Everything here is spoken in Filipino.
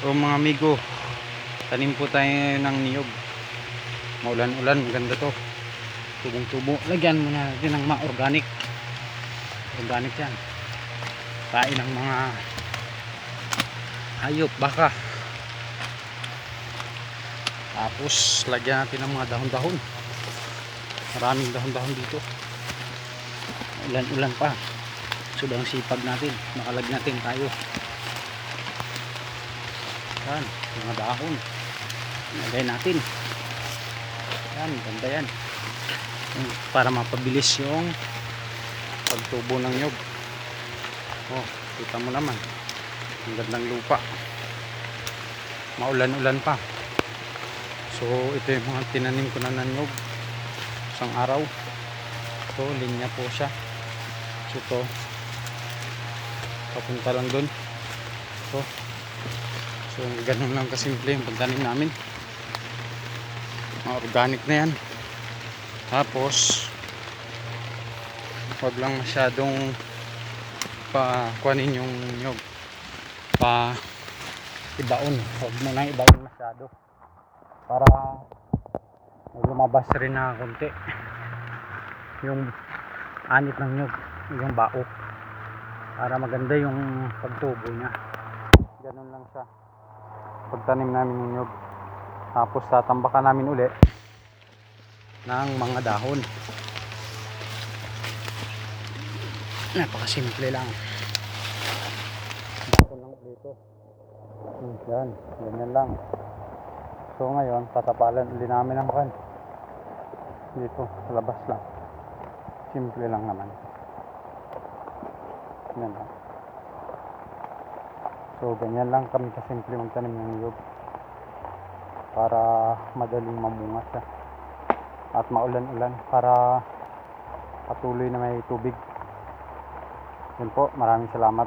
O mga amigo, tanim po tayo ng niyog. Maulan-ulan, maganda to. Tubong-tubo. Lagyan muna natin ng mga organic. Organic yan. Kain ng mga hayop, baka. Tapos lagyan natin ng mga dahon-dahon. Maraming dahon-dahon dito. Ulan-ulan pa. Sobrang sipag natin. Makalag natin tayo. Yan, mga dahon. Lagay natin. Yan, ganda yan. Para mapabilis yung pagtubo ng nyog. Oh, kita mo naman. Ang gandang lupa. Maulan-ulan pa. So, ito yung mga tinanim ko na ng nyog. Isang araw. So, linya po siya. So, ito. Papunta lang dun. So, ganun lang kasimple yung pagtanim namin. Mga organic na yan. Tapos, wag lang masyadong kuhanin yung nyog. Ibaon. Wag mo nang ibaon masyado. Para may lumabas rin na konti. Yung anit ng nyog. Yung bao. Para maganda yung pagtubo niya. Ganun lang siya. Pagtanim namin ng nyog. Tapos tatambakan namin uli ng mga dahon. Napakasimple lang. Dahon lang dito. Yan, ganyan lang. So ngayon, tatapalan uli namin ang kan. Dito, sa labas lang. Simple lang naman. Yan lang. So ganyan lang kami kasimple magtanim ng niyog. Para madaling mamunga siya. At maulan-ulan para patuloy na may tubig. Yun po, maraming salamat.